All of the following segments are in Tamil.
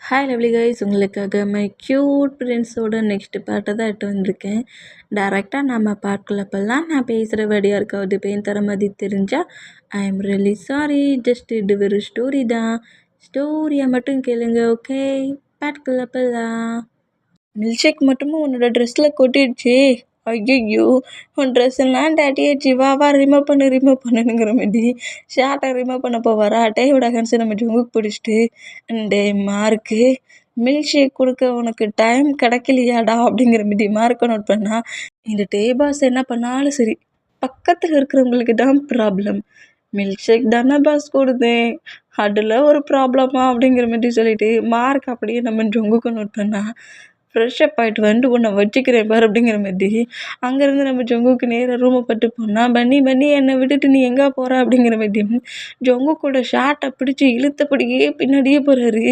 ஹாய் லவ்லி கைஸ், உங்களுக்காக மை க்யூட் பிரின்ஸோட நெக்ஸ்ட் பார்ட்டை தான் எட்டு வந்திருக்கேன். டேரெக்டாக நம்ம பார்க்கல போகலாம். நான் பேசுகிற வேர்டு யாருக்காவது பெயின் தர மாதிரி தெரிஞ்சால் I am really sorry. Just இது ஒரு ஸ்டோரி தான். ஸ்டோரியை மட்டும் கேளுங்க, ஓகே? பார்க்கல போகலாம். மில்க் ஷேக் மட்டுமும் உன்னோட ட்ரெஸ்ஸில் கொட்டிடுச்சு. ஐயோ, உன் ட்ரெஸ் எல்லாம் டேட்டியாச்சு, வா ரிமூவ் பண்ணுங்கிற மாதிரி ஷார்ட்டை ரிமூவ் பண்ண போவாரா? டேயோட ஹேண்ட்ஸை நம்ம ஜுங்குக்கு பிடிச்சிட்டு, டே மார்க்கு, மில்க் ஷேக் கொடுக்க உனக்கு டைம் கிடைக்கலையாடா அப்படிங்கிற மாதிரி மார்க்கை நோட் பண்ணா. இந்த டே பாஸ் என்ன பண்ணாலும் சரி, பக்கத்தில் இருக்கிறவங்களுக்கு தான் ப்ராப்ளம். மில்க் ஷேக் தானே பாஸ் கொடுத்தேன், அதில் ஒரு ப்ராப்ளமா அப்படிங்கிற மாதிரி சொல்லிட்டு மார்க் அப்படியே நம்ம ஜொங்குக்கு நோட் பண்ணா. ஃப்ரெஷ்ஷப் ஆகிட்டு வந்துட்டு உன்னை வச்சுக்கிறேன் பார் அப்படிங்கிற மாதிரி அங்கேருந்து நம்ம ஜொங்குக்கு நேராக ரூமை பட்டு போனால், பன்னி என்னை விட்டுட்டு நீ எங்கே போகிற அப்படிங்கிற மாதிரி ஜொங்குக்கூட ஷார்ட்டை பிடிச்சி இழுத்தபடியே பின்னாடியே போகிறாரு.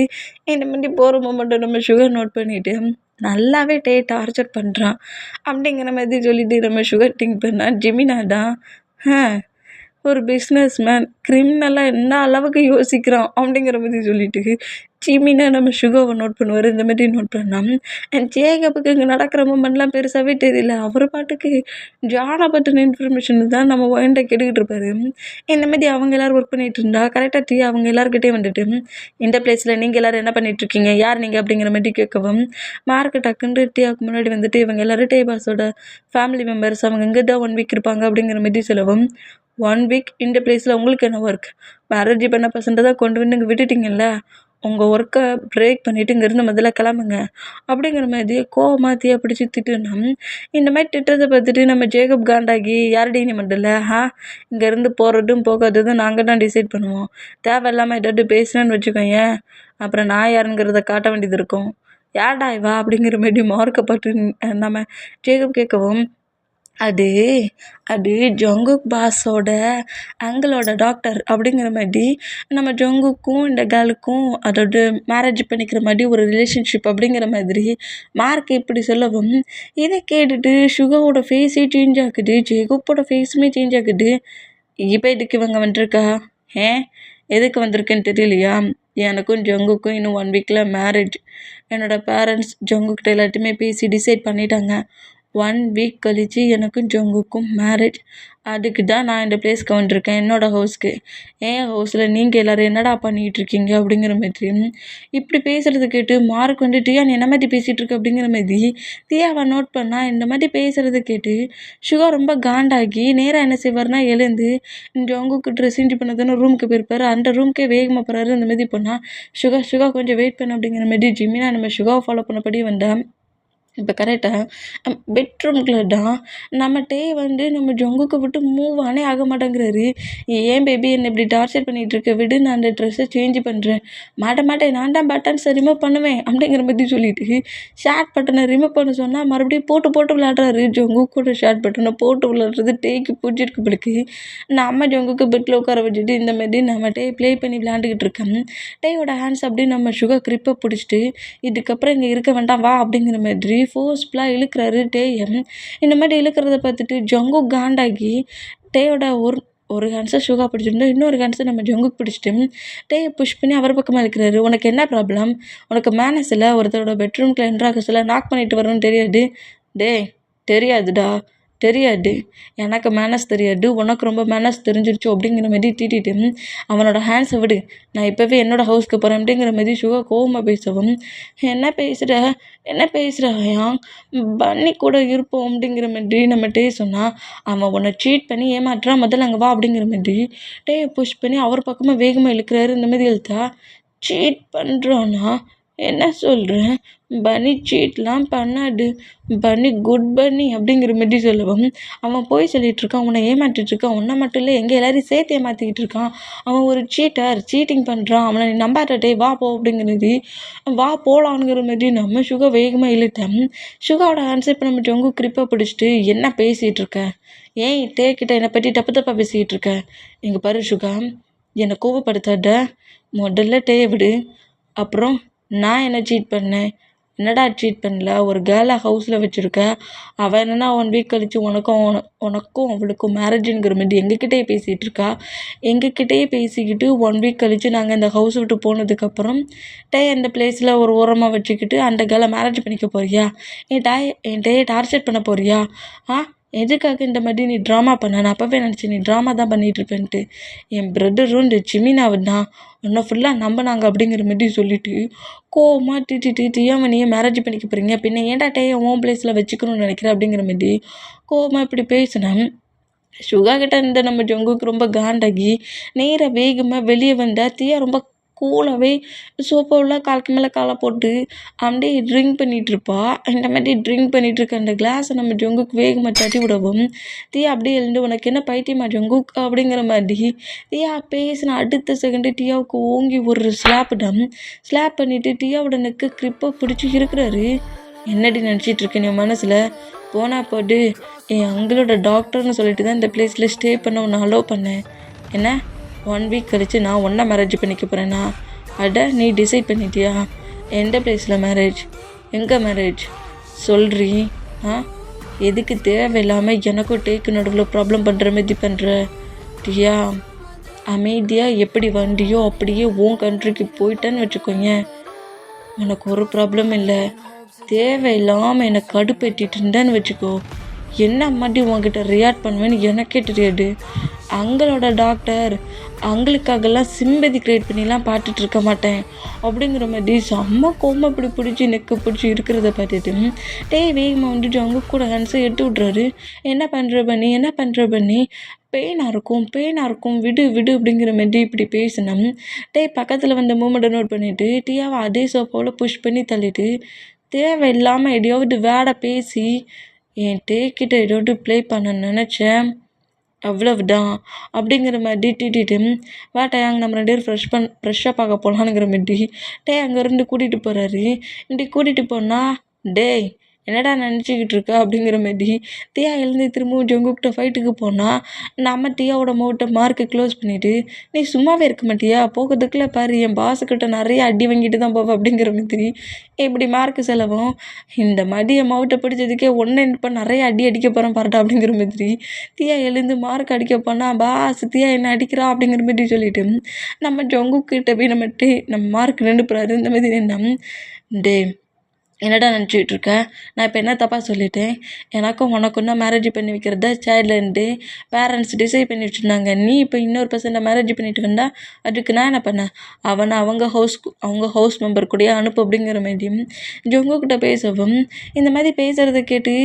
இந்த மாதிரி போகிற மொமெண்ட்டை நம்ம சுகர் நோட் பண்ணிவிட்டு நல்லாவே டார்ச்சர் பண்ணுறான் அப்படிங்கிற மாதிரி சொல்லிட்டு நம்ம சுகர் திங்க் பண்ணால், ஜெமினா தான் ஒரு பிஸ்னஸ் மேன் கிரிமினலாக என்ன அளவுக்கு யோசிக்கிறான் அப்படிங்கிற மாதிரி சொல்லிட்டு ஜிமினா நம்ம சுகரை நோட் பண்ணுவார். இந்த மாதிரி நோட் பண்ணால் ஜேகப்புக்கு இங்கே நடக்கிற மூமெண்ட்லாம் பெருசாகவே தெரியல. அவர் பாட்டுக்கு ஜானை பற்றின இன்ஃபர்மேஷன் தான் நம்ம மைண்டை கெடுக்கிட்டு இருப்பாரு. இந்த மாதிரி அவங்க எல்லோரும் ஒர்க் பண்ணிகிட்டு இருந்தா கரெக்டாக டீ அவங்க எல்லாருக்கிட்டே வந்துட்டு, இந்த பிளேஸில் நீங்கள் எல்லோரும் என்ன பண்ணிகிட்ருக்கீங்க, யார் நீங்கள் அப்படிங்கிற மாதிரி கேட்கவும், மார்க்கு டக்குன்னு டீயாவுக்கு முன்னாடி வந்துட்டு இவங்க எல்லோரும் டே பாஸோட ஃபேமிலி மெம்பர்ஸ், அவங்க இங்கே தான் 1 வீக் இருப்பாங்க அப்படிங்கிற மாதிரி சொல்லவும், 1 வீக் இந்த பிளேஸில் உங்களுக்கு என்ன ஒர்க், மேரேஜ் பண்ண பர்சன்ட்டை தான் கொண்டு வந்து இங்கே விட்டுட்டிங்கல்ல, உங்கள் ஒர்க்கை பிரேக் பண்ணிவிட்டு இங்கேருந்து முதல்ல கிளம்புங்க அப்படிங்கிற மாதிரி கோவமாத்தியாக பிடிச்சி திட்டுனா. இந்த மாதிரி திட்டத்தை பார்த்துட்டு நம்ம ஜேகப் காண்டாகி, யாரடி நீ மட்டும் இங்கேருந்து போகிறதும் போகாததும் நாங்கள் தான் டிசைட் பண்ணுவோம், தேவையில்லாமல் ஏதாவது பேசினேன்னு வச்சுக்கோங்க, அப்புறம் நான் யாருங்கிறத காட்ட வேண்டியது இருக்கும், யார்டா இவா அப்படிங்கிற மாதிரி மார்க்கை பார்த்து நம்ம ஜேகப் கேட்கவும், அது அது ஜொங்குக் பாஸோட அங்கிளோட டாக்டர் அப்படிங்கிற மாதிரி நம்ம ஜொங்குக்கும் இந்த கேர்ளுக்கும் அதோட மேரேஜ் பண்ணிக்கிற மாதிரி ஒரு ரிலேஷன்ஷிப் அப்படிங்கிற மாதிரி மார்க் இப்படி சொல்லவும், இதை கேட்டுட்டு சுகாவோட ஃபேஸே சேஞ்ச் ஆகுது, ஜேகப்போட ஃபேஸுமே சேஞ்ச் ஆகுது. இப்போ எதுக்கு இவங்க வந்துருக்கா? எதுக்கு வந்திருக்குன்னு தெரியலையா? எனக்கும் ஜொங்குக்கும் இன்னும் 1 வீக்கில் மேரேஜ். என்னோடய பேரண்ட்ஸ் ஜொங்குக்கிட்ட எல்லாத்தையுமே பேசி டிசைட் பண்ணிட்டாங்க. 1 வீக் கழித்து எனக்கும் ஜொங்குக்கும் மேரேஜ். அதுக்கு தான் நான் இந்த பிளேஸ்க்கு வந்துருக்கேன், என்னோடய ஹவுஸ்க்கு. என் ஹவுஸில் நீங்கள் எல்லோரும் என்னடா பண்ணிகிட்ருக்கீங்க அப்படிங்கிற மாதிரி இப்படி பேசுகிறது கேட்டு மார்க் வந்து, தியா நீ என்ன மாதிரி பேசிகிட்ருக்க அப்படிங்கிற மாதிரி தியாவை நோட் பண்ணால். இந்த மாதிரி பேசுகிறத கேட்டு சுகா ரொம்ப காண்டாகி நேராக என்ன செய்வார்னா, எழுந்து ஜொங்குக்கு ட்ரெஸ் சேஞ்ச் பண்ணதானே ரூமுக்கு போயிருப்பார், அந்த ரூமுக்கே வேகமாக போகிறாரு. இந்த மாதிரி போனால் சுகா கொஞ்சம் வெயிட் பண்ண அப்படிங்கிற மாதிரி ஜிமினா நம்ம சுகாவை ஃபாலோ பண்ணபடி வந்தேன். இப்போ கரெக்டாக பெட்ரூம்குள்ள தான் நம்ம வந்து நம்ம ஜொங்குக்கு விட்டு மூவ் ஆக மாட்டேங்கிறாரு. ஏன் பேபி என்னை இப்படி டார்ச்சர் பண்ணிகிட்ருக்க, விடு, நான் அந்த ட்ரெஸ்ஸை சேஞ்ச் பண்ணுறேன். மாட்டேன், நான் தான் பட்டன்ஸை ரிமூவ் பண்ணுவேன் அப்படிங்கிற மாதிரி சொல்லிட்டு ஷார்ட் பட்டனை ரிமூவ் பண்ண சொன்னால் மறுபடியும் போட்டு விளையாடுறாரு. ஜொங்குக்கூட ஷார்ட் பட்டனை போட்டு விளையாடுறது டேக்கு பிடிச்சிருக்கு பிடிக்கு. நம்ம ஜொங்குக்கு பெட்டில் உட்கார வச்சுட்டு இந்த மாதிரி நம்ம ப்ளே பண்ணி விளையாண்டுக்கிட்டு இருக்கேன். டேயோட ஹேண்ட்ஸ் அப்படி நம்ம சுகர் கிரிப்பை பிடிச்சிட்டு, இதுக்கப்புறம் இங்கே இருக்க வேண்டாம் வா அப்படிங்கிற மாதிரி ஃபோர்ஸ்ஃபுல்லாக இழுக்கிறாரு டேயை. இந்த மாதிரி இழுக்கிறத பார்த்துட்டு ஜொங்கு காண்டாகி டேயோட ஒரு ஹேண்ட்ஸை சுகா பிடிச்சிருந்தோம், இன்னொரு ஹேண்ட்ஸை நம்ம ஜொங்குக்கு பிடிச்சிட்டு டேயை புஷ் பண்ணி அவர் பக்கமாக இழுக்கிறாரு. உனக்கு என்ன ப்ராப்ளம், உனக்கு மேனஸ் இல்லை, ஒருத்தரோட பெட்ரூம்குள்ள என்ட்ராக சொல்ல நாக் பண்ணிட்டு வரணும்னு தெரியாது? தெரியாதுடா, தெரியாது, எனக்கு மேனஸ் தெரியாது, உனக்கு ரொம்ப மேனஸ் தெரிஞ்சிருச்சு அப்படிங்கிற மாதிரி திட்டிட்டு அவனோட ஹேண்ட்ஸை விடு, நான் இப்போவே என்னோடய ஹவுஸ்க்கு போகிறேன் அப்படிங்கிற மாதிரி சுகா கோவமாக பேசவும், என்ன பேசுகிறாயா, பன்னி கூட இருப்போம் அப்படிங்கிற மாதிரி நம்ம டே சொன்னால், அவன் உன்னை சீட் பண்ணி ஏமாற்றுறான், முதல்ல அங்கே வா அப்படிங்கிற மாதிரி டேயை புஷ் பண்ணி அவர் பக்கமாக வேகமாக இழுக்கிறாரு. இந்த மாதிரி இழுத்தா, சீட் பண்ணுறான்னா என்ன சொல்கிறேன், பன்னி சீட்லாம் பண்ணாது, பன்னி குட் பன்னி அப்படிங்கிற மாதிரி சொல்லவும், அவன் போய் சொல்லிகிட்ருக்கான், உன்னை ஏமாற்றிட்டுருக்கான், உன்னை மட்டும் இல்லை எங்கள் எல்லாரையும் சேர்த்து ஏமாற்றிக்கிட்டு இருக்கான், அவன் ஒரு சீட்டிங் பண்ணுறான், அவனை நீ நம்பாட்டே, வா போ அப்படிங்கிறது, வா போகலான்ங்கிற மாதிரி நம்ம சுகா வேகமாக இழுத்தேன். சுகாவோட ஆன்சர் இப்போ நம்ம ஜொங்கு கிரிப்பாக பிடிச்சிட்டு, என்ன பேசிகிட்ருக்க, ஏன் கிட்ட என்னை பற்றி தப்பாக பேசிக்கிட்டு இருக்க, இங்கே பாரு சுகா, என்னை கோவப்படுத்தாத, முதல்ல டேயை விடு, அப்புறம் நான் என்ன சீட் பண்ணேன், என்னடா ட்ரீட் பண்ணல, ஒரு கேர்ளை ஹவுஸில் வச்சுருக்க, அவள் என்னன்னா 1 வீக் கழித்து உனக்கும் அவளுக்கும் மேரேஜுங்கிற மாதிரி எங்ககிட்டயே பேசிகிட்டு இருக்கா. எங்ககிட்டயே பேசிக்கிட்டு 1 வீக் கழித்து நாங்கள் இந்த ஹவுஸ் விட்டு போனதுக்கப்புறம் அந்த பிளேஸில் ஒரு ஓரமாக வச்சுக்கிட்டு அந்த கேர்ளை மேரேஜ் பண்ணிக்க போறியா? என்கிட்டயே டார்ச்சர் பண்ண போறியா? எதுக்காக இந்த மாதிரி நீ ட்ராமா பண்ண? நான் அப்போவே நினச்சேன் நீ ட்ராமா தான் பண்ணிகிட்ருப்பேன்ட்டு. என் பிரதரும் இந்த ஜிமினாவும் தான் உன்னை ஃபுல்லாக நம்பினாங்க அப்படிங்கிற மாதிரி சொல்லிட்டு கோவமாக திட்டிட்டு ஏன் மேரேஜ் பண்ணிக்க போகிறீங்க, பின்ன ஏன்டா உன் பிளேஸில் வச்சுக்கணும்னு நினைக்கிறேன் அப்படிங்கிற மாதிரி கோவமாக இப்படி பேசினேன். சுகா கிட்ட இருந்த நம்ம ஜங்குக்கு ரொம்ப காண்டாகி நேராக வேகமாக வெளியே வந்தால் தியா ரொம்ப கூலாகவே சோஃபாவில் காலுக்கு மேலே காலை போட்டு அப்படியே ட்ரிங்க் பண்ணிகிட்ருப்பா. இந்த மாதிரி ட்ரிங்க் பண்ணிகிட்ருக்க அந்த கிளாஸை நம்ம ஜங்குக்கு வேகமாக தட்டி விடவும் தியா அப்படியே எழுந்து உனக்கு என்ன பைத்தியமா ஜங்குக் அப்படிங்கிற மாதிரி தியா பேசின அடுத்த செகண்டு டியாவுக்கு ஓங்கி ஒரு ஸ்லாப் பண்ணிவிட்டு டியாவோட நெக்கு கிரிப்பை பிடிச்சி இருக்கிறாரு. என்னடி நினச்சிட்ருக்கேன் என் மனசில்? போனா போட்டு என் அங்கிளோட டாக்டர்னு சொல்லிட்டு தான் இந்த பிளேஸில் ஸ்டே பண்ண உன்னை அலோவ் பண்ணேன். என்ன 1 வீக் கழித்து நான் ஒன்றா மேரேஜ் பண்ணிக்க போகிறேன்னா? அட நீ டிசைட் பண்ணிட்டியா? எந்த பிளேஸில் மேரேஜ்? எங்கே மேரேஜ் சொல்கிறீ? எதுக்கு தேவையில்லாமல் எனக்கும் டேக்கு நடுவில் ப்ராப்ளம் பண்ணுற மாதிரி பண்ணுற? டியா அமைதியாக எப்படி வண்டியோ அப்படியே உன் கண்ட்ரிக்கு போயிட்டேன்னு வச்சுக்கோங்க, உனக்கு ஒரு ப்ராப்ளம் இல்லை. தேவையில்லாமல் என்னை கடுப்பேற்றிட்டு இருந்தேன்னு வச்சுக்கோ, என்ன மாதிரி உங்ககிட்ட ரியாக்ட் பண்ணுவேன்னு எனக்கே தெரியாது. அங்களோட டாக்டர் அங்களுக்காகலாம் சிம்பதி கிரியேட் பண்ணிலாம் பார்த்துட்டு இருக்க மாட்டேன் அப்படிங்கிற மாதிரி செம்ம கோமா இப்படி பிடிச்சி நெக்கு பிடிச்சி இருக்கிறத பார்த்துட்டு வேகமாக வந்துட்டு அவங்க கூட ஹேண்ட்ஸை எடுத்து விட்றாரு. என்ன பண்ணுற பண்ணி பெயினாக இருக்கும் விடு அப்படிங்கிற மாதிரி இப்படி பேசினேன். பக்கத்தில் வந்த மூமெண்ட்டை நோட் பண்ணிவிட்டு டியாவை அதே சோஃபாவில் புஷ் பண்ணி தள்ளிட்டு தேவையில்லாமல் எதையாவது வேடை பேசி என் டேக்கிட்ட ஏதாவது ப்ளே பண்ண நினச்சேன், அவ்வளவுதான் அப்படிங்கிற மாதிரி திட்டிட்டு வாட்டாங்க நம்ம 2 பேரும் ஃப்ரெஷ்ஷாக பார்க்க போகலான்னுங்கிற மாதிரி அங்கேருந்து கூட்டிகிட்டு போகிறாரு. இப்படி கூட்டிகிட்டு போனால் என்னடா நினச்சிக்கிட்டு இருக்கா அப்படிங்கிற மாதிரி தியா எழுந்து திரும்பவும் ஜங்குக்கிட்ட ஃபைட்டுக்கு போனால் நம்ம தியாவோட மார்க்கை க்ளோஸ் பண்ணிவிட்டு நீ சும்மாவே இருக்க மாட்டியா, போகிறதுக்குள்ளே பாரு என் பாஸுக்கிட்ட நிறைய அடி வாங்கிட்டு தான் போவேன் அப்படிங்கிற மாதிரி இப்படி மார்க்கு செலவும் இந்த மாதிரி என் மவுட்டை பிடிச்சதுக்கே ஒன்று இப்போ நிறைய அடிக்க போகிறேன் பாருட்டா அப்படிங்கிற மாதிரி தியா எழுந்து மார்க் அடிக்க போனால் பாஸ் தியா என்ன அடிக்கிறா அப்படிங்கிற மாதிரி சொல்லிவிட்டு நம்ம ஜங்குக்கிட்ட போய் நம்ம மார்க் நின்று போகிறாரு. இந்த மாதிரி என்ன என்னடா நினச்சிக்கிட்டு இருக்க? நான் இப்போ என்ன தப்பாக சொல்லிட்டேன்? எனக்கும் உனக்கும் தான் மேரேஜ் பண்ணி வைக்கிறத சைல்ட்லேருந்து பேரண்ட்ஸ் டிசைட் பண்ணி வச்சுருந்தாங்க. நீ இப்போ இன்னொரு பர்சனை மேரேஜ் பண்ணிட்டு வந்தால் அதுக்கு நான் என்ன பண்ணேன்? அவனை அவங்க ஹவுஸ் மெம்பர் கூடயே அனுப்பு அப்படிங்கிற மாதிரியும் ஜொங்குக்கிட்ட பேசவும் இந்த மாதிரி பேசுகிறத கேட்டு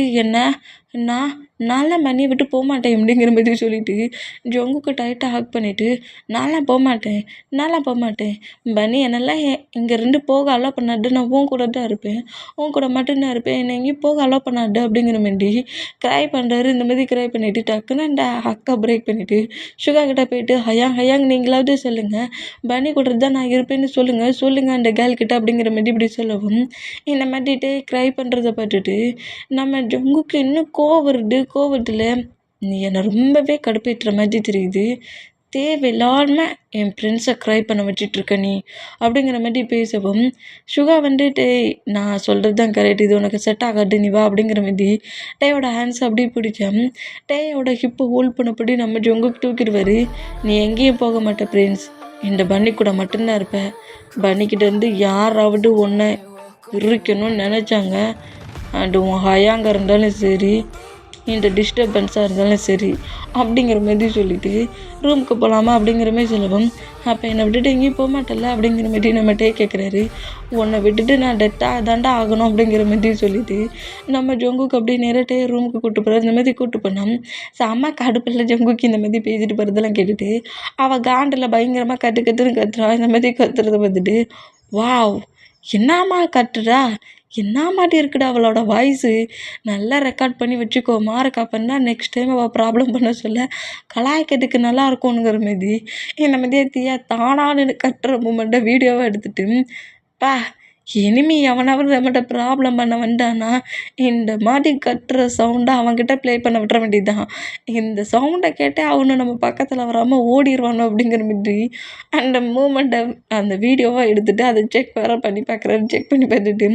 நான்லாம் பண்ணியை விட்டு போக மாட்டேன் அப்படிங்கிற மாதிரி சொல்லிவிட்டு ஜொங்குக்கு டைட்டாக ஹக் பண்ணிவிட்டு நான்லாம் போக மாட்டேன் பனி என்னெல்லாம் இங்கேருந்து போக அலோவ் பண்ணாது, நான் உன் கூட தான் இருப்பேன், உன் கூட மட்டும்தான் இருப்பேன், என்னை எங்கேயும் போக அலோவ் பண்ணாது அப்படிங்கிற மாதிரி க்ரை பண்ணுறாரு. இந்த மாதிரி க்ரை பண்ணிவிட்டு டக்குன்னு அந்த ஹக்கை பிரேக் பண்ணிவிட்டு சுகா கிட்டே போயிட்டு ஹயாங் நீங்களாவது சொல்லுங்கள், பனி கூட தான் நான் இருப்பேன்னு சொல்லுங்கள் அந்த கேர்ள் கிட்ட அப்படிங்கிற மாதிரி இப்படி சொல்லவும் இந்த மாதிரிட்டு க்ரை பண்ணுறத பார்த்துட்டு நம்ம ஜங்குக்கு இன்னும் கோவத்தில் நீ என்னை ரொம்பவே கடுப்பேற்றுற மாதிரி தெரியுது, தேவையில்லாமல் என் ஃப்ரெண்ட்ஸை க்ரை பண்ண வச்சிட்ருக்க நீ அப்படிங்கிற மாதிரி பேசவும் சுகா வந்துட்டு நான் சொல்கிறது தான் கரெக்ட், இது உனக்கு செட் ஆகாது, நீ வா அப்படிங்கிற மாதிரி டேயோட ஹேண்ட்ஸ் அப்படியே பிடிச்சேன். டேயோட ஹிப்பை ஹோல்ட் பண்ணப்படி நம்ம ஜொங்குக்கு தூக்கிடுவார். நீ எங்கேயும் போக மாட்டேன் ஃப்ரெண்ட்ஸ், இந்த பன்னி கூட மட்டும்தான் இருப்பேன். பன்னிக்கிட்டேருந்து யாராவது ஒன்றை இருக்கணும்னு நினச்சாங்க, அண்டு உன் ஹயாங்க இருந்தாலும் சரி, இந்த டிஸ்டர்பன்ஸாக இருந்தாலும் சரி அப்படிங்கிற மாதிரி சொல்லிவிட்டு ரூமுக்கு போகலாமா அப்படிங்கிற மாதிரி சொல்லவும் அப்போ என்னை விட்டுட்டு எங்கேயும் போக மாட்டேல்ல அப்படிங்கிற மாதிரி நம்மகிட்டே கேட்குறாரு. உன்னை விட்டுட்டு நான் டெட்டாக தாண்டா ஆகணும் அப்படிங்கிற மாதிரி சொல்லிவிட்டு நம்ம ஜொங்குக்கு அப்படியே நேரட்டே ரூமுக்கு கூப்பிட்டு போகிறார். இந்த மாதிரி கூப்பிட்டு போனோம் செம்ம கடுப்பில் ஜொங்குக்கு இந்த மாதிரி பேசிட்டு போகிறதெல்லாம் கேட்டுட்டு அவள் காண்டில் பயங்கரமாக கத்துன்னு கத்துறா. இந்த மாதிரி கத்துறதை பார்த்துட்டு வாவ் என்னம்மா கத்துறா, என்ன மாட்டி இருக்குடா அவளோட வாய்ஸு, நல்லா ரெக்கார்ட் பண்ணி வச்சுக்கோ, மார்க் பண்ணா நெக்ஸ்ட் டைம் அவள் ப்ராப்ளம் பண்ண சொல்ல கலாய்க்கிறதுக்கு நல்லா இருக்கும்ங்கிற மாதிரி இந்த மாதிரி தியா தானான்னு கட்டுற மூமெண்ட்டை வீடியோவாக எடுத்துகிட்டு இனிமே எவனாவது நம்மகிட்ட ப்ராப்ளம் பண்ண வந்தானா இந்த மாதிரி கத்துற சவுண்டை அவன்கிட்ட ப்ளே பண்ண விட்டுற வேண்டியதுதான். இந்த சவுண்டை கேட்டே அவனு நம்ம பக்கத்தில் வராமல் ஓடிடுவானோ அப்படிங்கிற மாதிரி அந்த மூமெண்ட்டை அந்த வீடியோவாக எடுத்துகிட்டு அதை செக் வேறு பண்ணி பார்க்குறாரு. செக் பண்ணி பார்த்துட்டு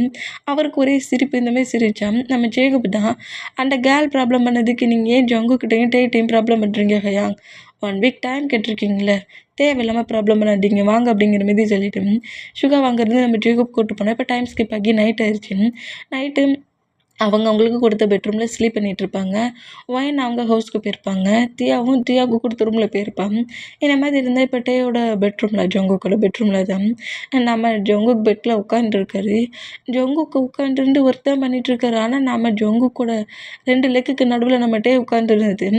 அவருக்கு ஒரே சிரிப்பு. இந்த மாதிரி சிரித்தான் நம்ம ஜேகப் தான். அந்த கேர்ள் ப்ராப்ளம் பண்ணதுக்கு நீங்கள் ஏன் ஜங்குக்கிட்டையும் டேட்டையும் ப்ராப்ளம் பண்ணுறீங்க ஹயாங்? 1 வீக் டைம் கேட்டிருக்கீங்களே, தேவையில்லாமல் ப்ராப்ளம் பண்ணாதீங்க வாங்க அப்படிங்கிற மாதிரி சொல்லிட்டு சுகா வாங்குறது நம்ம ஜேகப் கூட்டு போனோம். இப்போ டைம் ஸ்கிப் ஆகி நைட் ஆயிடுச்சு. நைட்டு அவங்களுக்கு கொடுத்த பெட்ரூமில் ஸ்லீப் பண்ணிகிட்ருப்பாங்க. ஒயின் அவங்க ஹவுஸ்க்கு போயிருப்பாங்க. தியாவுக்கு கொடுத்த ரூமில் போயிருப்பான். இந்த மாதிரி இருந்தால் இப்போ டேயோட பெட்ரூமில் ஜங்குக்கோட பெட்ரூமில் தான் நம்ம ஜங்குக் பெட்டில் உட்காந்துருக்காரு. ஜங்குக்கு உட்காந்துருந்து ஒர்க் தான் பண்ணிகிட்ருக்காரு. ஆனால் நம்ம ஜங்குக்கோட 2 லெக்குக்கு நடுவில் நம்ம டே உட்காந்துருந்தது.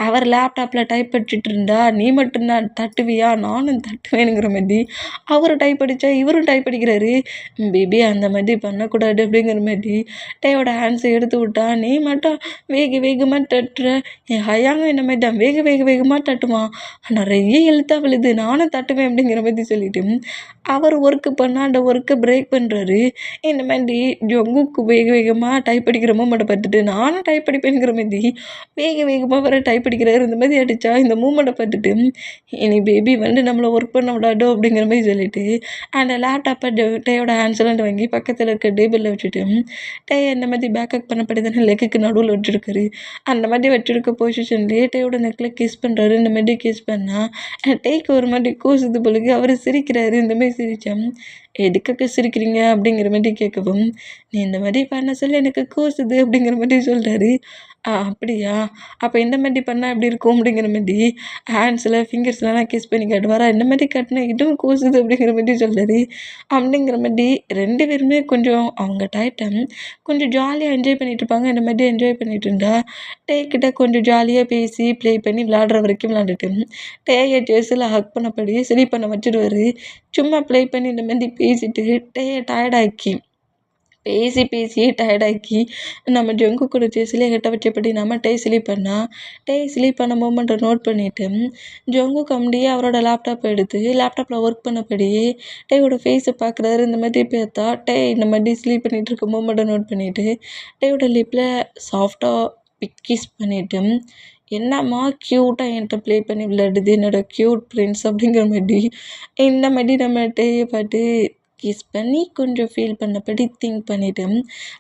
அவர் லேப்டாப்பில் டைப் அடிச்சுட்டு இருந்தா நீ மட்டும்தான் தட்டுவியா, நானும் தட்டுவேனுங்கிற மாதிரி அவர் டைப் அடித்தா இவரும் டைப் அடிக்கிறாரு. பேபி அந்த மாதிரி பண்ணக்கூடாது அப்படிங்கிற மாதிரி டேயோட ஹேண்ட்ஸை எடுத்து விட்டா, நீ மட்டும் வேகமாக தட்டுற, என் ஹயாங்கும் இந்த மாதிரி தான் வேகமாக தட்டுவான், நிறைய எழுத்தா விழுது, நானும் தட்டுவேன் அப்படிங்கிற மாதிரி சொல்லிட்டு அவர் ஒர்க்கு பண்ணால் அந்த ஒர்க்கை பிரேக் பண்ணுறாரு. இந்த மாதிரி ஜங்குக்கு வேகமாக டைப் அடிக்கிற மூமெண்ட்டை பார்த்துட்டு நானும் டைப் அடிப்பேங்கிற மாதிரி வேகமாக வர டைப் அடிக்கிறாரு. இந்த மாதிரி அடித்தா இந்த மூமெண்ட்டை பார்த்துட்டு இனி பேபி நம்மளை ஒர்க் பண்ண விடாதோ அப்படிங்கிற மாதிரி சொல்லிட்டு அந்த லேப்டாப்பை டேயோட ஹேண்ட்ஸ்லாம் வாங்கி பக்கத்தில் இருக்க டேபிளில் வச்சுட்டு டே இந்த மாதிரி பேக்கப் பண்ணப்படுதுன்னு லெக்குக்கு நடுவில் வச்சுருக்காரு. அந்த மாதிரி வச்சுருக்க பொசிஷன்லேயே டேயோட நெக்கில் கிஸ் பண்ணுறாரு. இந்த மாதிரி கிஸ் பண்ணால் டேக்கு ஒரு மாதிரி கூசுது பொழுது அவர் சிரிக்கிறாரு. இந்த மாதிரி சிரித்தேன். எதுக்காக சிரிக்கிறீங்க அப்படிங்கிற மாதிரி கேட்கவும், நீ இந்த மாதிரி பண்ண சொல்லி எனக்கு கூசுது அப்படிங்கிற மாதிரி சொல்கிறாரு. அப்படியா, அப்போ இந்த மாதிரி பண்ணால் எப்படி இருக்கும் அப்படிங்கிற மாதிரி ஹேண்ட்ஸில் ஃபிங்கர்ஸ்லாம் கிஸ் பண்ணி காட்டுவாரா, இந்த மாதிரி காட்டினா இதுவும் கூசுது அப்படிங்கிற மாதிரி சொல்கிறாரு. அப்படிங்கிற மாதிரி 2 பேருமே கொஞ்சம் அவங்க டைட்டம் கொஞ்சம் ஜாலியாக என்ஜாய் பண்ணிகிட்டு இருப்பாங்க. இந்த மாதிரி என்ஜாய் பண்ணிகிட்டு இருந்தா டேக்கிட்ட கொஞ்சம் ஜாலியாக பேசி ப்ளே பண்ணி விளையாடுற வரைக்கும் விளையாண்டுட்டு டேயை ஜெர்ஸில் ஹக் பண்ணப்படியே ஸ்லீப் பண்ண வச்சுடுவார். சும்மா ப்ளே பண்ணி இந்த மாதிரி பேசிட்டு டேயை டயர்டாக்கி பேசி டயர்டாக்கி நம்ம ஜங்கு கூட ஜெர்ஸிலே கட்ட வச்சபடி நம்ம டே ஸ்லீப் பண்ண மூமெண்ட்டை நோட் பண்ணிவிட்டு ஜங்கு கம்டியே அவரோட லேப்டாப்பை எடுத்து லேப்டாப்பில் ஒர்க் பண்ணபடியே டேயோட ஃபேஸை பார்க்குறாரு. இந்த மாதிரி பார்த்தா டே இந்த மாதிரி ஸ்லீப் பண்ணிகிட்டு இருக்க மூமெண்ட்டை நோட் பண்ணிவிட்டு டேயோட லிப்பில் சாஃப்டாக கிஸ் பண்ணிவிட்டு என்னம்மா க்யூட்டாக என்கிட்ட ப்ளே பண்ணி விளையாடுது என்னோடய க்யூட் பிரின்ஸ் அப்படிங்கிற மாதிரி இந்த மாதிரி நம்ம டேயை பார்த்து கிஸ் பண்ணி கொஞ்சம் ஃபீல் பண்ணபடி திங்க் பண்ணிவிட்டு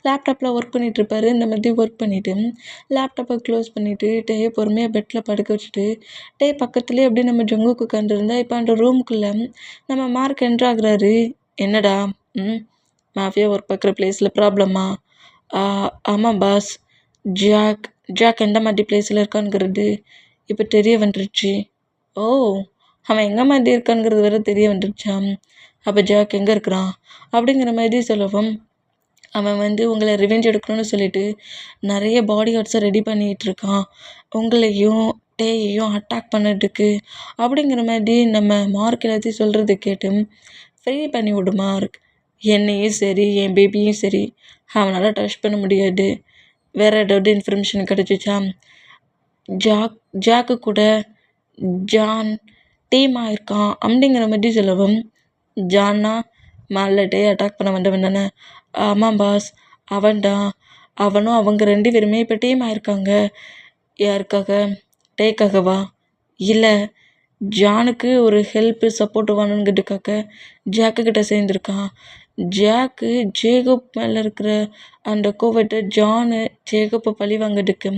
லேப்டாப்பில் ஒர்க் பண்ணிகிட்ருப்பாரு. இந்த மாதிரி ஒர்க் பண்ணிவிட்டு லேப்டாப்பை க்ளோஸ் பண்ணிவிட்டு டேயை பொறுமையாக பெட்டில் படுக்க வச்சுட்டு டே பக்கத்துலேயே அப்படியே நம்ம ஜங்குக்கு உட்காந்துருந்தா இப்போ அந்த ரூமுக்குள்ளே நம்ம மார்க் என்ட்ராகிறாரு. என்னடா மாஃபியா ஒர்க் பார்க்குற பிளேஸில் ப்ராப்ளமா? ஆமாம் பாஸ். ஜாக் எந்த மாதிரி பிளேஸில் இருக்கான்ங்கிறது இப்போ தெரிய வந்துருச்சு. ஓ, அவன் எங்கே மாதிரி இருக்கான்ங்கிறது வேறு தெரிய வந்துருச்சான். அப்போ ஜாக் எங்கே இருக்கிறான் அப்படிங்கிற மாதிரி சொல்லவும், அவன் உங்களை ரிவெஞ்ச் எடுக்கணும்னு சொல்லிட்டு நிறைய பாடி கார்ட்ஸை ரெடி பண்ணிகிட்ருக்கான், உங்களையும் டேயையும் அட்டாக் பண்ணதுக்கு அப்படிங்கிற மாதிரி நம்ம மார்க் எல்லாத்தையும் சொல்கிறது கேட்டு ஃப்ரீ பண்ணி விடு மார்க், என்னையும் சரி என் பேபியும் சரி அவனால் டச் பண்ண முடியாது. வேறு ஏதாவது இன்ஃபர்மேஷன் கிடச்சிச்சா? ஜாக்கு கூட ஜான் டீம் ஆயிருக்கான் அப்படிங்கிற மாதிரி சொல்லவும், ஜான்னா மேலே டே அட்டாக் பண்ண வந்தவன் தானே? ஆமாம் பாஸ், அவன்தான். அவனும் அவங்க 2 பேருமே இப்போ டீம் ஆயிருக்காங்க. யாருக்காக? டேக்காகவா? இல்லை, ஜானுக்கு ஒரு ஹெல்ப்பு சப்போர்ட் வேணுங்கிறதுக்காக ஜாக்குக்கிட்ட சேர்ந்துருக்கான். ஜாக்கு ஜேகப் மேலே இருக்கிற அந்த கோவத்தை ஜானு ஜேகப்பை பழி வாங்கிறதுக்கு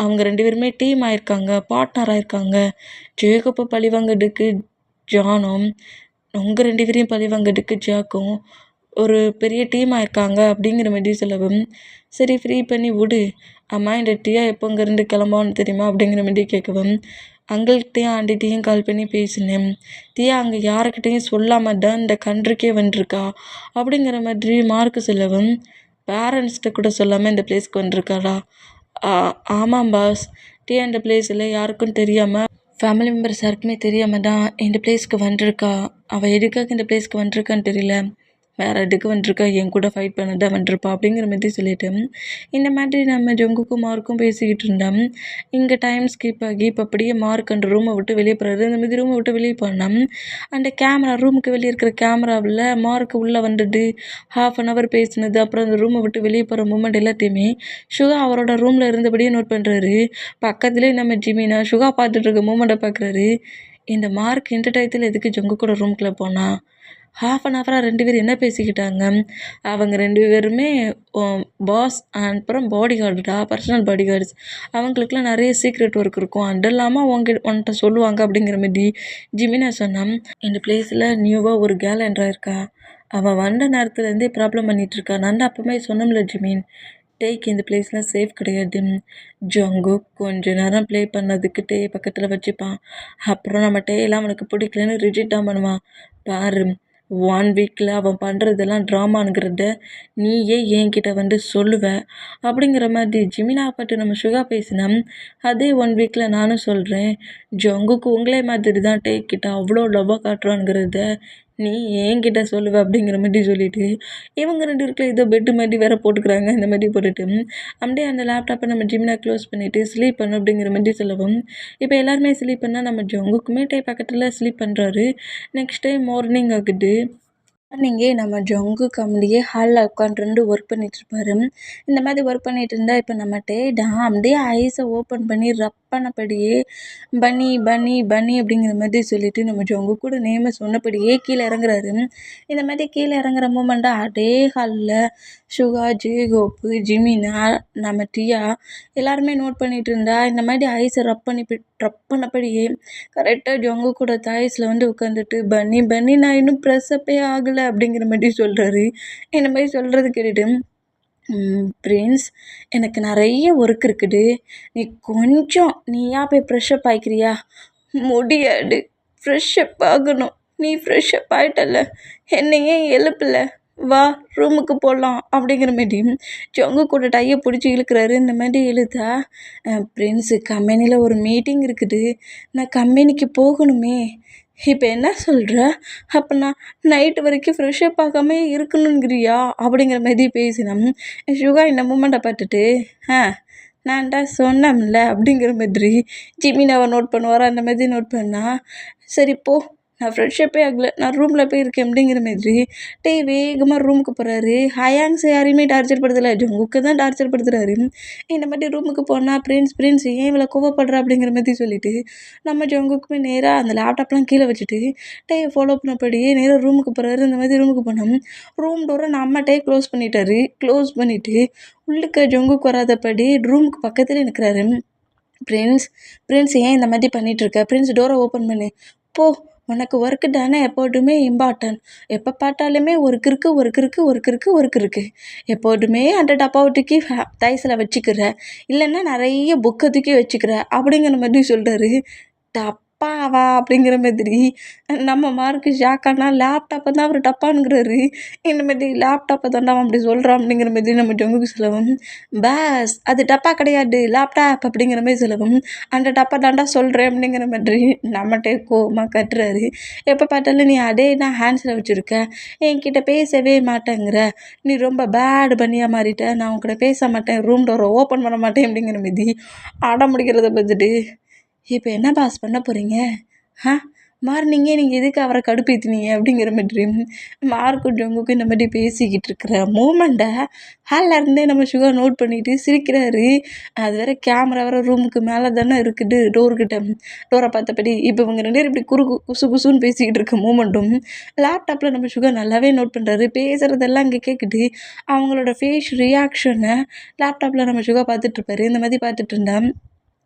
அவங்க 2 பேருமே டீம் ஆயிருக்காங்க, பார்ட்னர் ஆயிருக்காங்க. ஜேகப்பை பழி வாங்கிறதுக்கு ஜானும் உங்கள் 2 பேரையும் பழி வாங்கிறதுக்கு ஜாக்கும் ஒரு பெரிய டீம் ஆயிருக்காங்க அப்படிங்கிற மாதிரி சொல்லவும், சரி ஃப்ரீ பண்ணி விடு. அம்மா இந்த டியா எப்போ இங்கேருந்து கிளம்பான்னு தெரியுமா அப்படிங்கிற மாதிரி கேட்கவும், அங்கிள்கிட்டையும் ஆண்டிகிட்டையும் கால் பண்ணி பேசினேன். தியா அங்கே யாருக்கிட்டையும் சொல்லாமல் தான் இந்த கண்ட்ரிக்கே வந்துருக்கா அப்படிங்கிற மாதிரி மார்க்கு சொல்லவும், பேரண்ட்ஸ்கிட்ட கூட சொல்லாமல் இந்த பிளேஸ்க்கு வந்திருக்காளா? ஆமாம் பாஸ், டியா இந்த பிளேஸில் யாருக்கும் தெரியாமல் ஃபேமிலி மெம்பர்ஸ் யாருக்குமே தெரியாமல் தான் இந்த பிளேஸ்க்கு வந்திருக்கா. அவள் எதுக்காக இந்த பிளேஸ்க்கு வந்திருக்கான்னு தெரியல. வேறு எதுக்கு வந்துருக்கா, என் கூட ஃபைட் பண்ண தான் வந்துருப்பா அப்படிங்கிற மாதிரி சொல்லிட்டு இந்த மாதிரி நம்ம ஜங்குக்கும் மார்க்கும் பேசிக்கிட்டு இருந்தோம். இங்கே டைம் ஸ்கிப் ஆகி இப்போ அப்படியே மார்க் அந்த ரூமை விட்டு வெளியே போகிறாரு. இந்த மாதிரி ரூமை விட்டு வெளியே போனோம். அந்த கேமரா ரூமுக்கு வெளியே இருக்கிற கேமராவில் மார்க் உள்ளே வந்துட்டு 1/2 hour பேசினது, அப்புறம் அந்த ரூமை விட்டு வெளியே போகிற மூமெண்ட் எல்லாத்தையுமே சுகா அவரோட ரூமில் இருந்தபடியே நோட் பண்ணுறாரு. பக்கத்துலேயே நம்ம ஜிமினா சுகா பார்த்துட்டு இருக்க மூமெண்ட்டை பார்க்குறாரு. இந்த மார்க் இந்த டயத்தில் எதுக்கு ஜங்கு கூட ரூம்குள்ளே போனா? 1/2 hour 2 பேரும் என்ன பேசிக்கிட்டாங்க? அவங்க 2 பேருமே பாஸ் அப்புறம் பாடி கார்டுடா, பர்சனல் பாடி கார்ட்ஸ். அவங்களுக்குலாம் நிறைய சீக்ரெட் ஒர்க் இருக்கும். அது இல்லாமல் உன்கிட்ட சொல்லுவாங்க அப்படிங்கிற மாதிரி ஜிமினா சொன்னான். இந்த பிளேஸில் நியூவாக ஒரு கேர்ள் என்ட்ரா இருக்கா. அவள் வந்த நேரத்துலேருந்தே ப்ராப்ளம் பண்ணிகிட்ருக்கா. நான் தான் அப்போவே சொன்னோம்ல ஜிமின், டேக்கு இந்த பிளேஸ்லாம் சேஃப் கிடையாது. ஜங்கு கொஞ்ச நேரம் ப்ளே பண்ணதுக்கு டே பக்கத்தில் வச்சுப்பான். அப்புறம் நம்ம டேயெல்லாம் அவனுக்கு பிடிக்கலன்னு ரிஜெக்டாக பண்ணுவான். பாரு, 1 weekல அவன் பண்ணுறதெல்லாம் ட்ராமானுங்கிறத நீயே என்கிட்ட வந்து சொல்லுவ அப்படிங்கிற மாதிரி ஜிமினா பட்டு நம்ம சுகா பேசினா. அதே 1 weekல நானும் சொல்கிறேன், ஜங்குக்கு உங்களே மாதிரி தான் டேக்கிட்ட அவ்வளோ லவ்வாக காட்டுறானுங்கிறத நீ என்கிட்ட சொல்லுவ அப்படிங்கிற மாதிரி சொல்லிட்டு இவங்க 2 பேருக்குள்ள ஏதோ பெட்டு மாதிரி வேற போட்டுக்கிறாங்க. இந்த மாதிரி போட்டுட்டு அப்படியே அந்த லேப்டாப்பை நம்ம ஜிமினா க்ளோஸ் பண்ணிவிட்டு ஸ்லீப் பண்ணு அப்படிங்கிற மாதிரி சொல்லவும், இப்போ எல்லாருமே ஸ்லீப் பண்ணால் நம்ம ஜங்குக்குமே டே பக்கத்தில் ஸ்லீப் பண்ணுறாரு. நெக்ஸ்ட் டே மார்னிங் ஆகுது. மார்னிங்கே நம்ம ஜங்கு கம்மியே ஹாலில் உட்காந்துருந்து ஒர்க் பண்ணிகிட்ருப்பாரு. இந்த மாதிரி ஒர்க் பண்ணிகிட்டு இருந்தால் இப்போ நம்ம டேடா அப்படியே ஐஸை ஓப்பன் பண்ணி ரப்பனப்படியே பனி பனி பனி அப்படிங்கிற மாதிரி சொல்லிட்டு நம்ம ஜங்கு கூட நேமை சொன்னபடியே கீழே இறங்குறாரு. இந்த மாதிரி கீழே இறங்குற மூமெண்ட்டாக அதே ஹாலில் சுகா, ஜேகோப்பு, ஜிமினா, நம்ம டியா எல்லாருமே நோட் பண்ணிகிட்டு இருந்தா இந்த மாதிரி ஐஸை ரப்பனப்படியே கரெக்டாக ஜங்கு கூட தாய்ஸில் வந்து உட்காந்துட்டு பனி பனி நான் இன்னும் ப்ரெஸ்ஸப்பே ஆகலை அப்படிங்கிற மாதிரி சொல்கிறாரு. இந்த மாதிரி சொல்கிறது கேட்டுட்டு, பிரின்ஸ் எனக்கு நிறைய ஒர்க் இருக்குது, நீ கொஞ்சம் நீயா போய் ஃப்ரெஷ்அப் ஆகிக்கிறியா? முடியாது, ஃப்ரெஷ்அப் ஆகணும். நீ ஃப்ரெஷ்அப் ஆகிட்டல, என்னையே எழுப்பலை, வா ரூமுக்கு போகலாம் அப்படிங்கிற மாதிரி ஜங்கு கூட டையை பிடிச்சி இழுக்கிறாரு. இந்த மாதிரி இழுத்தா, பிரின்ஸு கம்பெனியில் ஒரு மீட்டிங் இருக்குது, நான் கம்பெனிக்கு போகணுமே. இப்போ என்ன சொல்கிற? அப்போ நான் நைட்டு வரைக்கும் ஃப்ரெஷ்அப் ஆகாமல் இருக்கணுங்கிறியா அப்படிங்கிற மாதிரி பேசினோம். சுகா இந்த மூமெண்ட்டை பார்த்துட்டு, நான் தான் சொன்னேன்ல அப்படிங்கிற மாதிரி ஜிமினாவை நோட் பண்ணுவார். அந்த மாதிரி நோட் பண்ணால், சரி போ, நான் ஃப்ரெஷ்ஷப்பே ஆகலை, நான் ரூமில் போய் இருக்கேன் அப்படிங்கிற மாதிரி டே வேகமாக ரூமுக்கு போகிறாரு. ஹயாங்ஸ் யாரையுமே டார்ச்சர் படுத்தலை, ஜங்குக்கு தான் டார்ச்சர் படுத்துகிறாரு. இந்த மாதிரி ரூமுக்கு போனால் பிரின்ஸ் ஏன் இவ்வளோ கோவப்படுறா அப்படிங்கிற மாதிரி சொல்லிவிட்டு நம்ம ஜங்குக்குமே நேராக அந்த லேப்டாப்லாம் கீழே வச்சுட்டு டேயை ஃபாலோ பண்ணப்படியே நேராக ரூமுக்கு போகிறாரு. இந்த மாதிரி ரூமுக்கு போனோம். ரூம் டோரை நம்ம டே க்ளோஸ் பண்ணிட்டாரு. க்ளோஸ் பண்ணிவிட்டு உள்ளுக்க ஜங்குக்கு வராதபடி ரூமுக்கு பக்கத்துலேயே நிற்கிறாரு. பிரின்ஸ் ஏன் இந்த மாதிரி பண்ணிகிட்ருக்க? பிரின்ஸ் டோரை ஓப்பன் பண்ணு, போ, உனக்கு ஒர்க்கு தானே எப்போதுமே இம்பார்ட்டன்ட். எப்போ பார்த்தாலுமே ஒர்க் இருக்குது. எப்போதுமே அந்த டப்பாவை தூக்கி தைஸில் வச்சுக்கிற, இல்லைன்னா நிறைய புக்கை தூக்கி வச்சுக்கிற அப்படிங்கிற மாதிரி சொல்கிறாரு. டப்பாவா அப்படிங்கிற மாதிரி நம்ம மார்க்கு ஷாக்கானா, லேப்டாப்பை தான் அவர் டப்பானுங்கிறாரு. இந்த மாதிரி லேப்டாப்பை தாண்டா அப்படி சொல்கிறான் அப்படிங்கிற மாதிரி நம்ம ஜங்குக்கு சொல்லவும், பாஸ் அது டப்பா கிடையாது லேப்டாப் அப்படிங்கிற மாதிரி சொல்லவும், அந்த டப்பா தாண்டா சொல்கிறேன் அப்படிங்கிற மாதிரி நம்மகிட்டே கோவமாக கட்டுறாரு. எப்போ பார்த்தாலும் நீ அதே தான் ஹேண்ட்ஸில் வச்சுருக்க, என்கிட்ட பேசவே மாட்டேங்கிற, நீ ரொம்ப பேட் பண்ணியாக மாறிட்ட, நான் உன்கிட்ட பேச மாட்டேன், ரூம் டோரை ஓப்பன் பண்ண மாட்டேன் அப்படிங்கிற மாதிரி அடம் முடிக்கிறத பார்த்துட்டு, இப்போ என்ன பாஸ் பண்ண போகிறீங்க? மார்னிங்கே நீங்கள் எதுக்கு அவரை கடுப்பேற்றினீங்க அப்படிங்கிற மாதிரி மார்க்கும் ஜங்குக்கும் இந்த மாதிரி பேசிக்கிட்டு இருக்கிற மூமெண்ட்டை ஹாலில் இருந்தே நம்ம சுகா நோட் பண்ணிவிட்டு சிரிக்கிறாரு. அது வேறு கேமரா வேறு ரூமுக்கு மேலே தானே இருக்குது, டோரை பார்த்தபடி. இப்போ இவங்க 2 பேரும் இப்படி குசுன்னு பேசிக்கிட்டு இருக்க மூமெண்ட்டும் லேப்டாப்பில் நம்ம சுகா நல்லாவே நோட் பண்ணுறாரு. பேசுகிறதெல்லாம் இங்கே கேட்குது. அவங்களோட ஃபேஸ் ரியாக்ஷனை லேப்டாப்பில் நம்ம சுகா பார்த்துட்ருப்பாரு. இந்த மாதிரி பார்த்துட்டு இருந்தா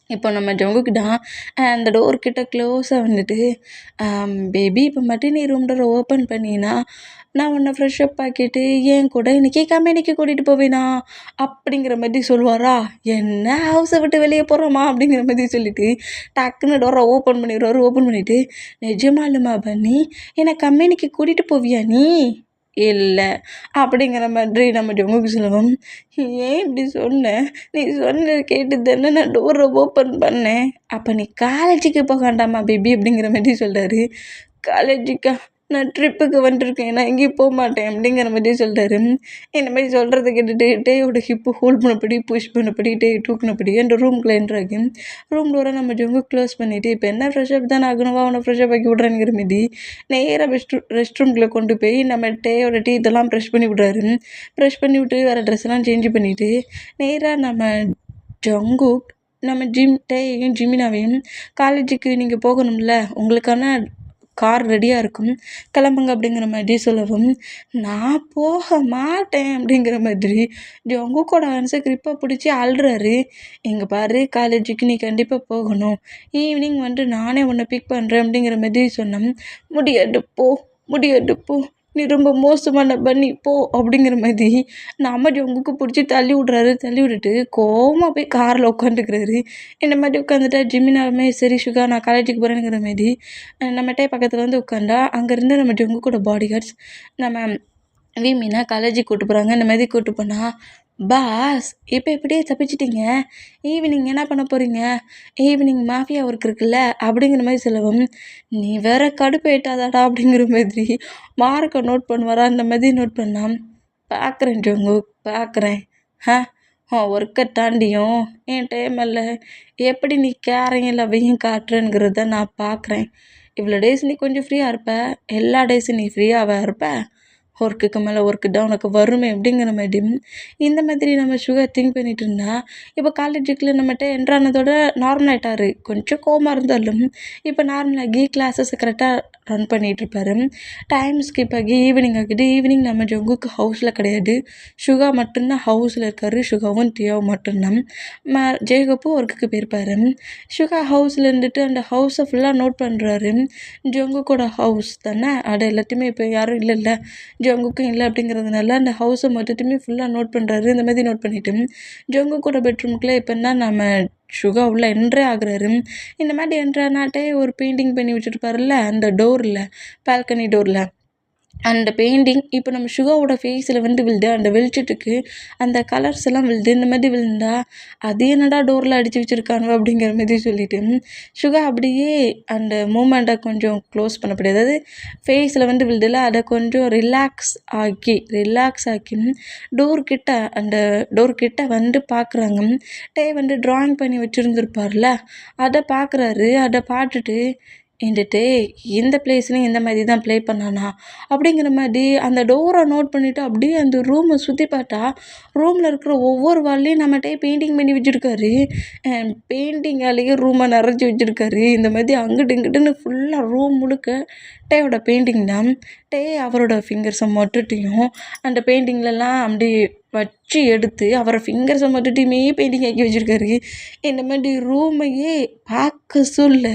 இப்போ நம்ம ஜங்குக்கிட்ட அந்த டோர்கிட்ட க்ளோஸாக வந்துட்டு, பேபி இப்போ மட்டும் நீ ரூம் டோரை ஓப்பன் பண்ணினா நான் உன்னை ஃப்ரெஷ்அப் ஆக்கிட்டு என் கூட இன்றைக்கி கம்பெனிக்கு கூட்டிகிட்டு போவேனா அப்படிங்கிற மாதிரி சொல்லுவாரா. என்ன ஹவுஸை விட்டு வெளியே போகிறோமா அப்படிங்கிற மாதிரி சொல்லிவிட்டு டக்குன்னு டோரை ஓப்பன் பண்ணிடுவார். ஓப்பன் பண்ணிவிட்டு, நிஜமாலுமா பண்ணி என்னை கம்பெனிக்கு கூட்டிகிட்டு போவியா நீ? இல்லை அப்படிங்கிற மாதிரி நம்ம ஜங்குக்கு சொல்லுவோம். ஏன் இப்படி சொன்ன? நீ சொன்னது கேட்டு தானே நான் டோரை ஓப்பன் பண்ணேன். அப்போ நீ காலேஜுக்கு போக வேண்டாமா பேபி அப்படிங்கிற மாதிரி சொல்கிறாரு. காலேஜுக்கா? நான் ட்ரிப்புக்கு வந்துருக்கேன், நான் எங்கேயும் போமாட்டேன் அப்படிங்கிற மாதிரி சொல்லிட்டாரு. இந்த மாதிரி சொல்கிறத கேட்டுட்டு டேயோட ஹிப்பு ஹோல்ட் பண்ணபடி புஷ் பண்ணபடி டே தூக்குனபடி அந்த ரூம்குள்ளே என்ட்ராகி ரூம் டோரை நம்ம ஜங்கு க்ளோஸ் பண்ணிவிட்டு இப்போ என்ன ஃப்ரெஷ்அப் தானே ஆகணுவா அவனை ஃப்ரெஷ்அப் ஆக்கி விட்றானுங்கிற மாரி நேராக ரெஸ்ட் ரூம்குள்ளே கொண்டு போய் நம்ம டேயோட டீத்தெல்லாம் ப்ரெஷ் பண்ணி விட்றாரு. ப்ரெஷ் பண்ணி விட்டு வேறு ட்ரெஸ்லாம் சேஞ்ச் பண்ணிவிட்டு நேராக நம்ம ஜங்குக் நம்ம டேயையும் ஜிமினாவையும் காலேஜுக்கு நீங்கள் போகணும்ல, உங்களுக்கான கார் ரெடியாக இருக்கும், கிளம்புங்க அப்படிங்கிற மாதிரி சொல்லவும், நான் போக மாட்டேன் அப்படிங்கிற மாதிரி ஜங்குக்கோட ஆன்ஸை கிரிப்பாக பிடிச்சி அழுறாரு. இங்கே பாரு, காலேஜுக்கு நீ கண்டிப்பாக போகணும், ஈவினிங் வந்து நானே உன்னை பிக் பண்ணுறேன் அப்படிங்கிற மாதிரி சொன்னோம். முடியாது போ, நீ ரொம்ப மோசமான பண்ணி போ அப்படிங்கிற மாதிரி நம்ம ஜங்குக்கு பிடிச்சி தள்ளி விட்டுட்டு கோவமாக போய் காரில் உட்காந்துக்கிறாரு. இந்த மாதிரி உட்காந்துட்டா ஜிமினாலுமே சரி சுகா நான் காலேஜுக்கு போகிறேங்கிற மாதிரி நம்மகிட்டே பக்கத்தில் வந்து உட்காந்தா அங்கேருந்து நம்ம ஜங்குக்கோட பாடி கார்ட்ஸ் நம்ம வீமினா காலேஜுக்கு கூப்பிட்டு போகிறாங்க. இந்த மாதிரி கூப்பிட்டு போனால், பாஸ் இப்போ எப்படியே தப்பிச்சிட்டிங்க, ஈவினிங் என்ன பண்ண போகிறீங்க, ஈவினிங் மாஃபியா ஒர்க் இருக்குல்ல அப்படிங்கிற மாதிரி சொல்லவும், நீ வேற கடுப்பேட்டாதாடா அப்படிங்கிற மாதிரி மார்க்கை நோட் பண்ணுவாரா, அந்த மாதிரி நோட் பண்ணான். பார்க்குறேன் ஜங்கு பார்க்குறேன், ஒர்க்கை தாண்டியும் என் டைமில் எப்படி நீ கேரையும் லவ்வையும் காட்டுறேங்கிறத நான் பார்க்குறேன். இவ்வளோ டேஸ் நீ கொஞ்சம் ஃப்ரீயாக இருப்ப, எல்லா டேஸும் நீ ஃப்ரீயாகவா இருப்ப, ஒர்க்குக்கு மேலே ஒர்க்கு தான் உனக்கு வருமே அப்படிங்கிற மாதிரி இந்த மாதிரி நம்ம சுகர் திங்க் பண்ணிகிட்டு இருந்தா இப்போ காலேஜுக்குள்ள நம்மகிட்ட என்ட்ரானதோட நார்மல் ஆகிட்டாரு. கொஞ்சம் கோவமாக இருந்தாலும் இப்போ நார்மலாகி கிளாஸஸ் கரெக்டாக ரன் பண்ணிகிட்ருப்பாரு. டைம் ஸ்கிப் ஆகி ஈவினிங் ஆகிட்டு ஈவினிங் நம்ம ஜங்குக்கு ஹவுஸில் கிடையாது, சுகா மட்டும்தான் ஹவுஸில் இருக்கார். சுகாவும் தியாவும் மட்டும்தான். ஜேகப்பும் ஒர்க்குக்கு போயிருப்பார். சுகா ஹவுஸில் இருந்துட்டு அந்த ஹவுஸை ஃபுல்லாக நோட் பண்ணுறாரு. ஜங்குக்கோட ஹவுஸ் தானே, அது எல்லாத்தையுமே இப்போ யாரும் இல்லைல்ல, ஜங்குக்கும் இல்லை அப்படிங்கிறதுனால அந்த ஹவுஸை மொத்தத்தையுமே ஃபுல்லாக நோட் பண்ணுறாரு. இந்த மாதிரி நோட் பண்ணிவிட்டு ஜங்குக்கோட பெட்ரூமுக்குள்ளே இப்போன்னா நம்ம சுகா உள்ள என்ட்ரே ஆகுறாரு. இந்த மாதிரி என்ட்ரானாட்டே ஒரு பெயிண்டிங் பண்ணி வச்சுருப்பாருல்ல அந்த டோரில், பால்கனி டோரில், அந்த பெயிண்டிங் இப்போ நம்ம சுகாவோட ஃபேஸில் வந்து விழுது. அந்த வெளிச்சத்துக்கு அந்த கலர்ஸ் எல்லாம் விழுது. இந்த மாதிரி விழுந்தா அது என்னடா டோரில் அடித்து வச்சுருக்கானுவோ அப்படிங்கிற மாதிரி சொல்லிவிட்டு சுகா அப்படியே அந்த மூமெண்ட்டை கொஞ்சம் க்ளோஸ் பண்ணப்படி, அதாவது ஃபேஸில் வந்து விழுதில்ல, அதை கொஞ்சம் ரிலாக்ஸ் ஆக்கி அந்த டோர் கிட்ட வந்து பார்க்குறாங்க. வந்து ட்ராயிங் பண்ணி வச்சுருந்துருப்பார்ல, அதை பார்க்குறாரு. அதை பார்த்துட்டு இந்த பிளேஸ்லையும் இந்த மாதிரி தான் ப்ளே பண்ணானா அப்படிங்கிற மாதிரி அந்த டோரை நோட் பண்ணிவிட்டு அப்படியே அந்த ரூமை சுற்றி பார்த்தா ரூமில் இருக்கிற ஒவ்வொரு வால்லையும் நம்மகிட்டே பெயிண்டிங் பண்ணி வச்சுருக்காரு. பெயிண்டிங்காலேயே ரூமை நிறைஞ்சி வச்சுருக்காரு. இந்த மாதிரி அங்கிட்டு இங்கிட்டுன்னு ஃபுல்லாக ரூம் முழுக்க டேயோட பெயிண்டிங் தான். அவரோட ஃபிங்கர்ஸை மட்டுட்டையும் அந்த பெயிண்டிங்லலாம் அப்படி வச்சு எடுத்து அவரை ஃபிங்கர்ஸை மட்டுட்டையுமே பெயிண்டிங் ஆக்கி வச்சுருக்காரு. இந்த மாதிரி ரூமையே பார்க்க சொல்ல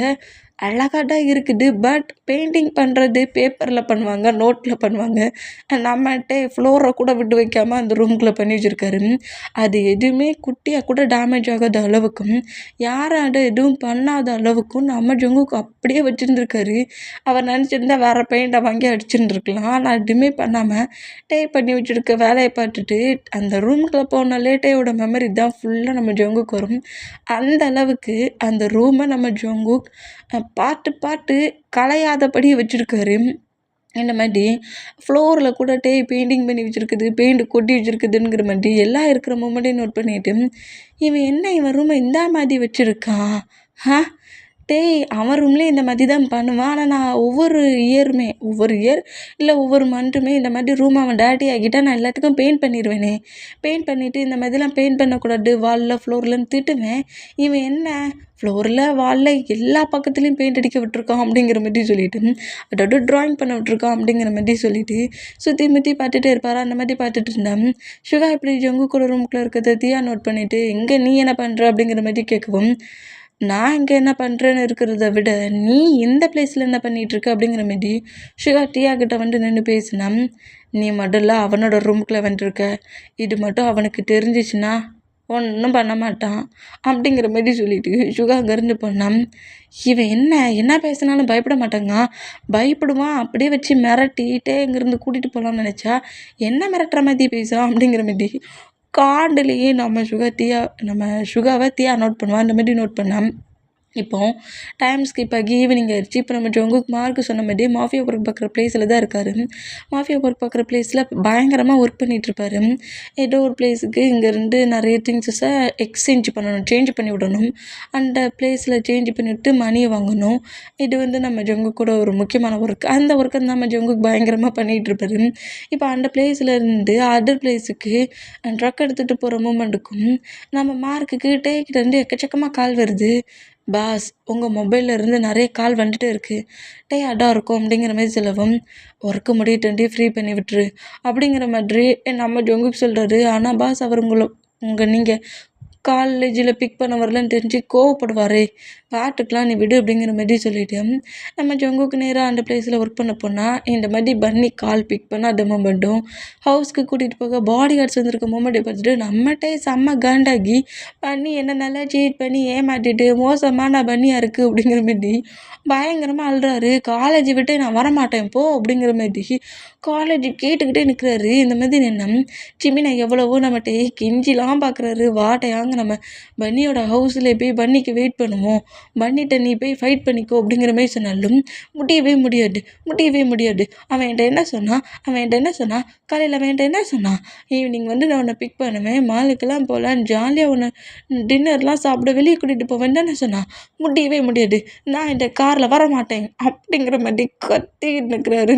அழகாக தான் இருக்குது. பட் பெயிண்டிங் பண்ணுறது பேப்பரில் பண்ணுவாங்க, நோட்டில் பண்ணுவாங்க. நம்மகிட்ட ஃப்ளோரை கூட விட்டு வைக்காமல் அந்த ரூம்குள்ளே பண்ணி வச்சுருக்காரு. அது எதுவுமே குட்டியாக கூட டேமேஜ் ஆகாத அளவுக்கும் யாரும் அதை எதுவும் பண்ணாத அளவுக்கும் நம்ம ஜங்குக்கு அப்படியே வச்சுருந்துருக்காரு. அவர் நினச்சிருந்தா வேறு பெயிண்டை வாங்கி அடிச்சுருந்துருக்கலாம். ஆனால் எதுவுமே பண்ணாமல் பண்ணி வச்சுருக்க வேலையை பார்த்துட்டு அந்த ரூம்குள்ளே போனாலே டேயோட மெமரி தான் ஃபுல்லாக நம்ம ஜங்குக்கு வரும். அந்த அளவுக்கு அந்த ரூமை நம்ம ஜங்குக் பார்த்து கலையாதபடி வச்சுருக்காரு. இந்த மாதிரி ஃப்ளோரில் கூட பெயிண்டிங் பண்ணி வச்சுருக்குது, பெயிண்ட் கொட்டி வச்சுருக்குதுங்கிற மாதிரி எல்லாம் இருக்கிற மூமெண்ட்டையும் நோட் பண்ணிவிட்டு இவன் ரூமை இந்த மாதிரி வச்சுருக்கான், அவன் ரூம்லேயே இந்த மாதிரி தான் பண்ணுவான். ஆனால் நான் ஒவ்வொரு இயர் இல்லை ஒவ்வொரு மந்த்துமே இந்த மாதிரி ரூம் அவன் டேட்டி ஆகிட்டா நான் எல்லாத்துக்கும் பெயிண்ட் பண்ணிடுவேனே, பெயிண்ட் பண்ணிவிட்டு இந்த மாதிரிலாம் பெயிண்ட் பண்ணக்கூடாது வாலில் ஃப்ளோர்லன்னு திட்டுவேன். இவன் என்ன ஃப்ளோரில் வாலில் எல்லா பக்கத்துலேயும் பெயிண்ட் அடிக்க விட்டுருக்கான் அப்படிங்கிற மாதிரி சொல்லிவிட்டு அதோட ட்ராயிங் பண்ண விட்டுருக்கான் அப்படிங்கிற மாதிரி சொல்லிவிட்டு சுற்றி முற்றி பார்த்துட்டே இருப்பார். அந்த மாதிரி பார்த்துட்டு இருந்தேன். சுகா இப்படி ஜங்கு கூட ரூம்குள்ளே இருக்கிறத தியா நோட் பண்ணிவிட்டு எங்கே நீ என்ன பண்ணுற அப்படிங்கிற மாதிரி கேட்கவும், நான் இங்கே என்ன பண்ணுறேன்னு இருக்கிறத விட நீ இந்த பிளேஸில் என்ன பண்ணிகிட்ருக்க அப்படிங்கிற மாதிரி சுகா டியா கிட்ட வந்து நின்று பேசினா, நீ மட்டும் இல்லை அவனோட ரூமுக்குள்ளே வந்துருக்க, இது மட்டும் அவனுக்கு தெரிஞ்சிச்சுன்னா ஒன்றும் பண்ண மாட்டான் அப்படிங்கிற மாதிரி சொல்லிட்டு சுகா அங்கேருந்து போனான். இவன் என்ன பேசினாலும் பயப்பட மாட்டாங்க, பயப்படுவான். அப்படியே வச்சு மிரட்டிகிட்டே இங்கேருந்து கூட்டிகிட்டு போகலான்னு நினச்சா என்ன மிரட்டுற மாதிரி பேசுகிறான் அப்படிங்கிற மாதிரி காண்டுலேயே நம்ம சுகாவை தியா நோட் பண்ணுவான். அந்த மாதிரி நோட் பண்ணான். இப்போ டைம் ஸ்கிப் ஆகி ஈவினிங் ஆயிடுச்சு. இப்போ நம்ம ஜங்குக் மார்க் சொன்ன மாதிரி மாஃபியா ஒர்க் பார்க்குற பிளேஸில் தான் இருக்காரு. மாஃபியா ஒர்க் பார்க்குற பிளேஸில் பயங்கரமாக ஒர்க் பண்ணிகிட்ருப்பாரு. ஏதோ ஒரு பிளேஸுக்கு இங்கேருந்து நிறைய திங்ஸஸை எக்ஸ்சேஞ்ச் பண்ணணும், சேஞ்ச் பண்ணி விடணும். அந்த பிளேஸில் சேஞ்ச் பண்ணிவிட்டு மணியை வாங்கணும். இது வந்து நம்ம ஜங்குக்கோட ஒரு முக்கியமான ஒர்க். அந்த ஒர்க்கை நம்ம ஜங்குக் பயங்கரமாக பண்ணிகிட்ருப்பாரு. இப்போ அந்த பிளேஸ்லேருந்து அதர் பிளேஸுக்கு ட்ரக் எடுத்துகிட்டு போகிற மூமெண்ட்டுக்கும் நம்ம மார்க்குக்கு டேக்கிட்டேருந்து எக்கச்சக்கமாக கால் வருது. பாஸ், உங்கள் மொபைலில் இருந்து நிறைய கால் வந்துட்டு இருக்குது, டயர்டாக இருக்கும் அப்படிங்கிற மாதிரி சொல்லவும், ஒர்க்கு முடியட்டண்டி ஃப்ரீ பண்ணி விட்டுரு அப்படிங்கிற மாதிரி நம்ம ஜங்குக் சொல்கிறாரு. ஆனால் பாஸ் அவர் நீங்கள் காலேஜில் பிக் பண்ண வரலன்னு தெரிஞ்சு கோவப்படுவார், பாட்டுக்கெலாம் நீ விடு அப்படிங்கிற மாதிரி சொல்லிவிட்டு நம்ம ஜங்குக்கு நேராக அந்த பிளேஸில் ஒர்க் பண்ண போனால் இந்த மாதிரி பன்னி கால் பிக் பண்ண அந்த மூமெண்ட்டும் ஹவுஸ்க்கு கூட்டிகிட்டு போக பாடி கார்ட்ஸ் வந்திருக்க மூமெண்ட்டை பார்த்துட்டு நம்மகிட்டே செம்ம காண்டாகி பன்னி என்ன நல்லா சீட் பண்ணி ஏமாற்றிட்டு மோசமான பன்னியாக இருக்குது அப்படிங்கிற மாதிரி பயங்கரமாக அழுறாரு. காலேஜை விட்டு நான் வரமாட்டேன் போ அப்படிங்கிற மாதிரி காலேஜ் கேட்டுக்கிட்டே நிற்கிறாரு. இந்த மாதிரி நின்ன சிமினை எவ்வளவோ நம்மகிட்ட கெஞ்சிலாம் பார்க்குறாரு, வாட்டையாங்க நம்ம பன்னியோட ஹவுஸில் போய் பன்னிக்கு வெயிட் பண்ணுவோம், பன்னிட்ட நீ போய் ஃபைட் பண்ணிக்கோ அப்படிங்கிற மாதிரி சொன்னாலும் முடியவே முடியாது. அவன் என்கிட்ட என்ன சொன்னான் காலையில் அவன் என்கிட்ட என்ன சொன்னான், ஈவினிங் வந்து நான் உன்னை பிக் பண்ணுவேன், மாலுக்கெல்லாம் போகலாம், ஜாலியாக உன்னை டின்னர்லாம் சாப்பிட வெளியே கூட்டிகிட்டு போவேன் தானே சொன்னான். முடியவே முடியாது, நான் இந்த காரில் வரமாட்டேன் அப்படிங்கிற மாதிரி கத்திக்கிட்டு நிற்கிறாரு.